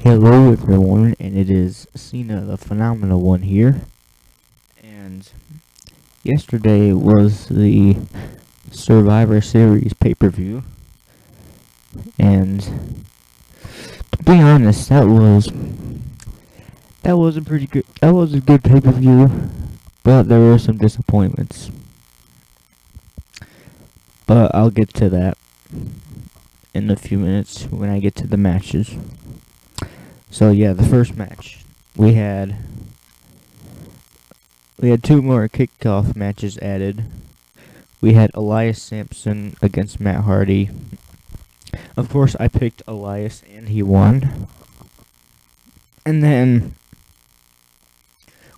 Hello everyone, and it is Cena the Phenomenal One here. And yesterday was the Survivor Series pay-per-view, and to be honest, that was a good pay-per-view, but there were some disappointments. But I'll get to that in a few minutes when I get to the matches. So yeah, the first match we had two more kickoff matches added. We had Elias Sampson against Matt Hardy. Of course, I picked Elias and he won. And then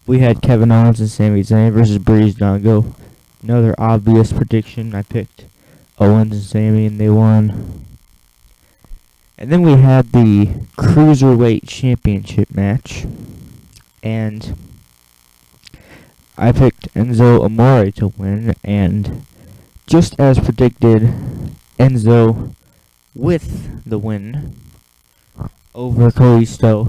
we had Kevin Owens and Sami Zayn versus Breeze Dongo. Another obvious prediction. I picked Owens and Sami and they won. And then we had the Cruiserweight Championship match, and I picked Enzo Amore to win, and just as predicted, Enzo with the win over Kalisto,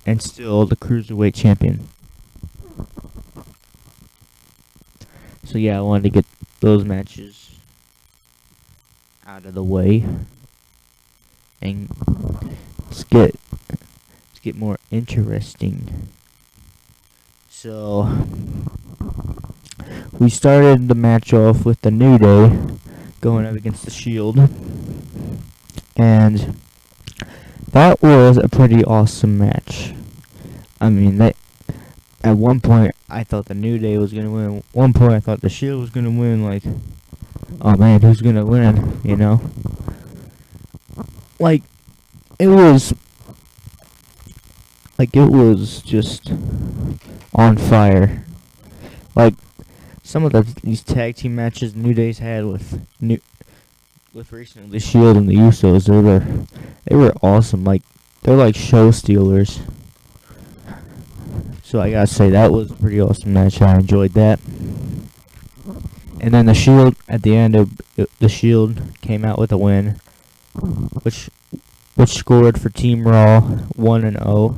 and still the Cruiserweight Champion. So yeah, I wanted to get those matches out of the way and let's get more interesting. So we started the match off with the New Day going up against the Shield, and that was a pretty awesome match. I mean, at one point I thought the New Day was gonna win. At one point I thought the Shield was gonna win. Like, oh man, who's gonna win? You know? Like, it was just on fire. Like, some of these tag team matches New Day's had with recently the Shield and the Usos, they were awesome. Like, they're like show stealers. So I gotta say, that was a pretty awesome match. I enjoyed that. And then the Shield, at the end of the Shield, came out with a win, which scored for Team Raw 1-0.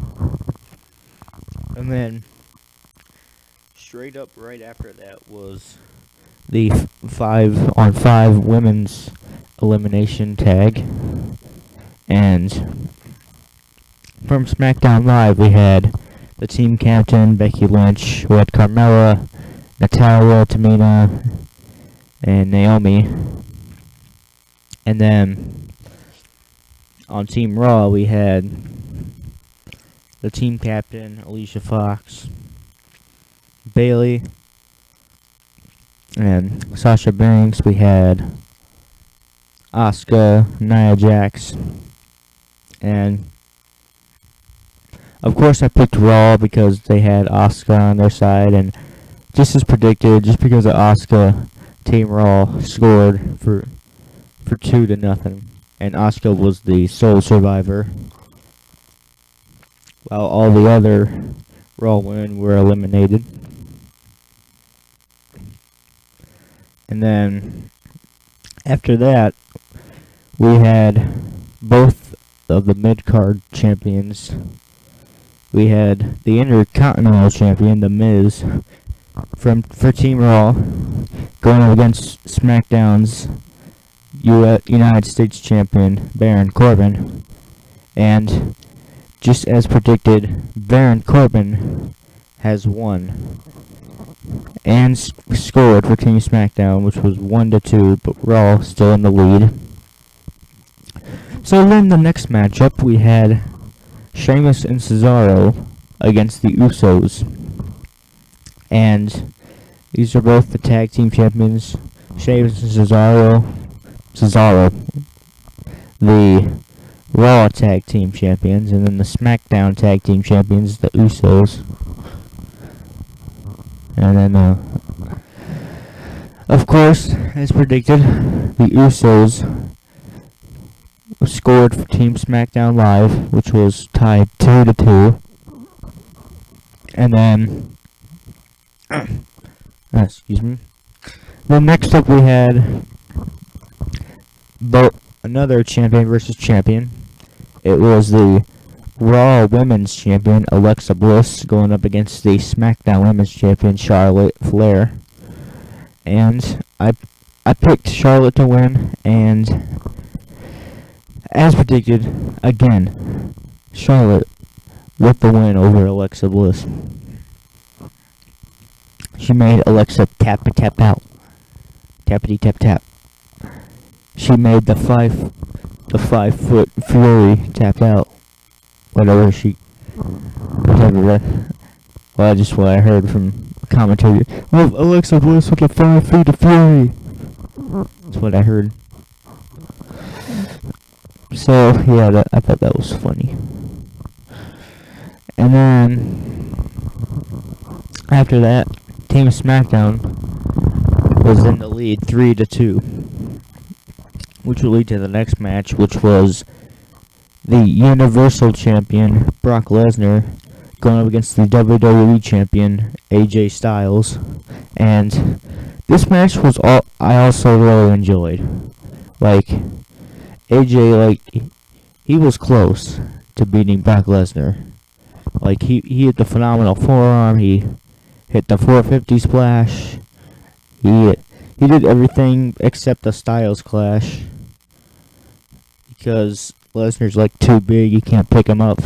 And then straight up right after that was the 5-on-5 women's elimination tag. And from SmackDown Live, we had the team captain Becky Lynch, we had Carmella, Natalya, Tamina, and Naomi. And then on Team Raw, we had the team captain Alicia Fox, Bayley, and Sasha Banks. We had Asuka, Nia Jax, and of course I picked Raw because they had Asuka on their side, and just as predicted, just because of Asuka, Team Raw scored for 2-0, and Asuka was the sole survivor, while all the other Raw women were eliminated. And then after that, we had both of the mid-card champions. We had the Intercontinental Champion, The Miz, for Team Raw, going up against SmackDown's United States Champion, Baron Corbin. And just as predicted, Baron Corbin has won and scored for Team SmackDown, which was 1-2, but Raw still in the lead. So then the next matchup, we had Sheamus and Cesaro against the Usos. And these are both the tag team champions. Sheamus and Cesaro, the Raw tag team champions, and then the SmackDown tag team champions, the Usos. And then, of course, as predicted, the Usos scored for Team SmackDown Live, which was tied 2-2. And then, excuse me. Then next up we had another champion versus champion, It was the Raw Women's Champion, Alexa Bliss, going up against the SmackDown Women's Champion, Charlotte Flair. And I picked Charlotte to win, and as predicted, again, Charlotte with the win over Alexa Bliss. She made Alexa tap out. Tappity tap tap. She made the 5-foot Fury tap out. Whatever that. Well, just what I heard from a commentator. Oh, Alexa Bliss with the 5 feet of Fury. That's what I heard. So yeah, I thought that was funny. And then after that, Team SmackDown was in the lead 3-2, which will lead to the next match, which was the Universal Champion Brock Lesnar going up against the WWE Champion AJ Styles. And this match was I also really enjoyed. Like, AJ, he was close to beating Brock Lesnar. Like, he hit the phenomenal forearm, he hit the 450 splash, he did everything except the Styles Clash, because Lesnar's too big, you can't pick him up.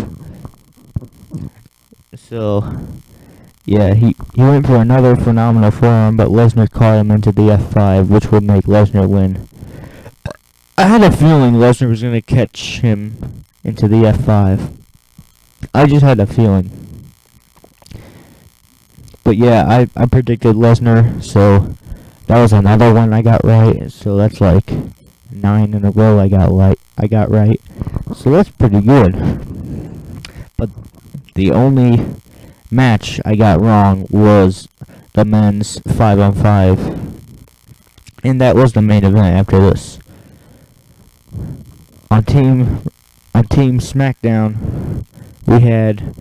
So yeah, he went for another phenomenal forearm, but Lesnar caught him into the F5, which would make Lesnar win. I had a feeling Lesnar was going to catch him into the F5. I just had a feeling. But yeah, I predicted Lesnar, so that was another one I got right. So that's 9 in a row I got right. So that's pretty good. But the only match I got wrong was the men's 5-on-5. And that was the main event after this. On Team SmackDown, we had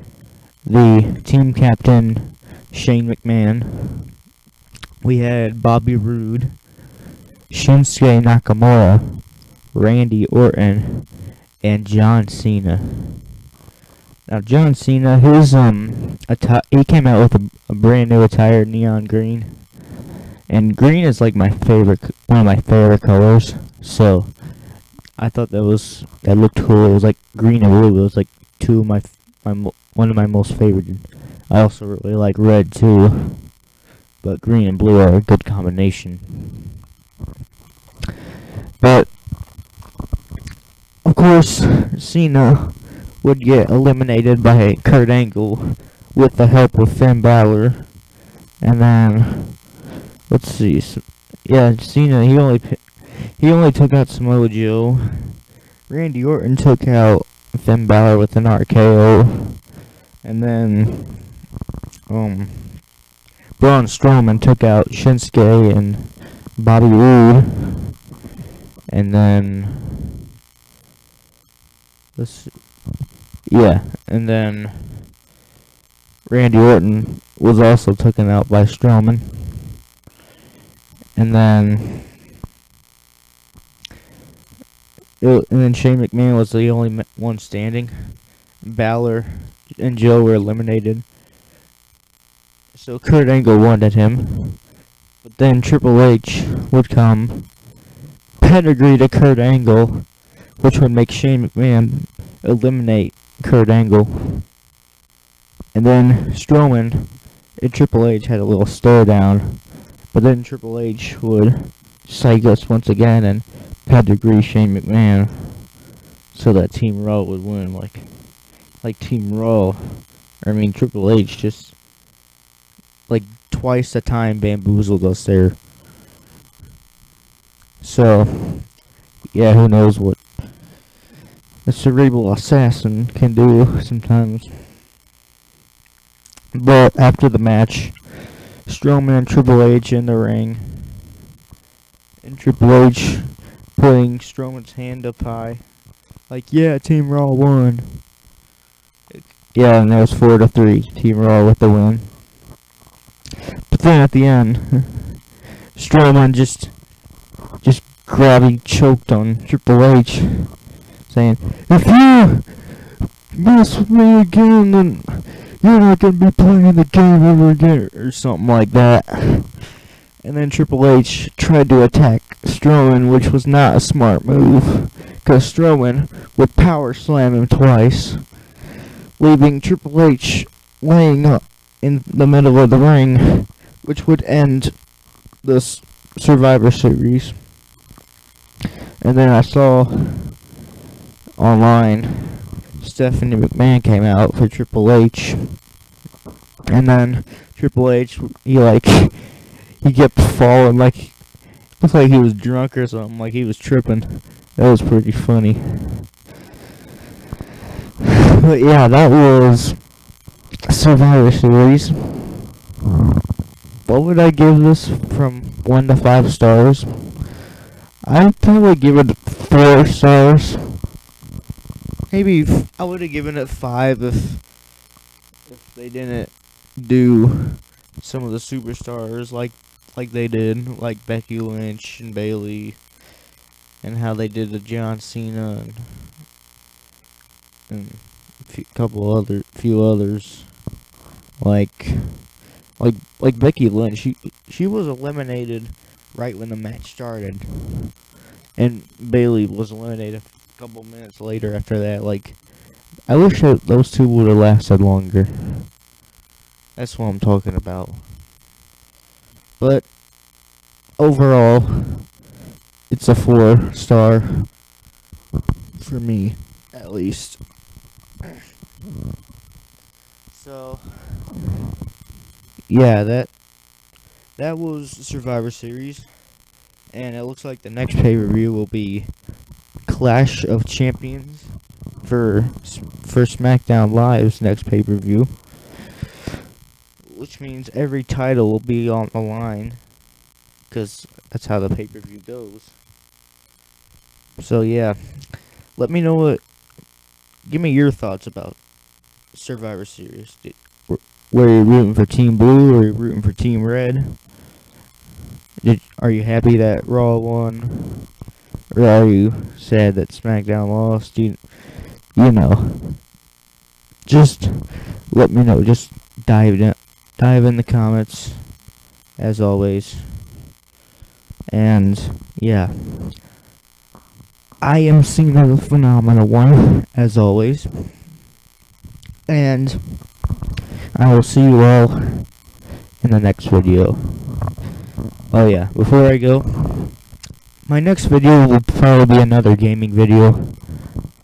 the team captain Shane McMahon. We had Bobby Roode, Shinsuke Nakamura, Randy Orton, and John Cena. Now John Cena, he came out with a brand new attire, neon green, and green is one of my favorite colors. So I thought that looked cool. It was green and blue. It was two of one of my most favorite. I also really like red too, but green and blue are a good combination. But of course, Cena would get eliminated by Kurt Angle with the help of Finn Balor. And then let's see. Cena he only took out Samoa Joe. Randy Orton took out Finn Balor with an RKO. And then Braun Strowman took out Shinsuke and Bobby Roode. And then and then Randy Orton was also taken out by Strowman. And then Shane McMahon was the only one standing. Balor and Joe were eliminated. So Kurt Angle wanted him. But then Triple H would come, pedigree to Kurt Angle, which would make Shane McMahon eliminate Kurt Angle. And then Strowman and Triple H had a little stare down. But then Triple H would psych us once again and pedigree Shane McMahon so that Team Raw would win. Team Raw, Triple H just twice the time bamboozled us there. So yeah, who knows what the cerebral assassin can do sometimes. But after the match, Strowman and Triple H in the ring, and Triple H putting Strowman's hand up high, yeah, Team Raw won. Yeah, and that was 4-3, Team Raw with the win. But then at the end, Strowman just choked on Triple H. saying, "If you mess with me again, then you're not gonna be playing the game ever again," or something like that. And then Triple H tried to attack Strowman, which was not a smart move, because Strowman would power slam him twice, leaving Triple H laying up in the middle of the ring, which would end the Survivor Series. And then I saw online Stephanie McMahon came out for Triple H, and then Triple H, he kept falling, like, looked like he was drunk or something, like he was tripping. That was pretty funny. But yeah, that was Survivor Series. What would I give this from 1 to 5 stars? I'd probably give it 4 stars. Maybe I would have given it 5 if they didn't do some of the superstars like they did, like Becky Lynch and Bayley, and how they did the John Cena and few others, like Becky Lynch. She was eliminated right when the match started, and Bayley was eliminated a couple minutes later after that. Like, I wish that those two would have lasted longer. That's what I'm talking about. But overall, it's a 4-star for me, at least. So yeah, that was Survivor Series, and it looks like the next pay-per-view will be Clash of Champions for SmackDown Live's next pay-per-view, which means every title will be on the line, because that's how the pay-per-view goes. So yeah, let me know give me your thoughts about Survivor Series. Were you rooting for Team Blue or are you rooting for Team Red? Are you happy that Raw won? Or are you sad that SmackDown lost? You know. Just let me know. Just dive in the comments, as always. And yeah, I am Cena the Phenomenal One, as always. And I will see you all in the next video. Oh yeah, before I go, my next video will probably be another gaming video.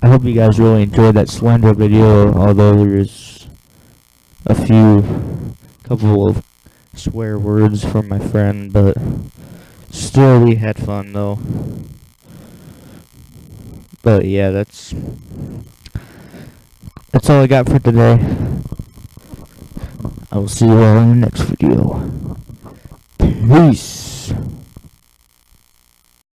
I hope you guys really enjoyed that Slender video, although there's a couple of swear words from my friend, but still we had fun though. But yeah, that's all I got for today. I will see you all in the next video. Peace.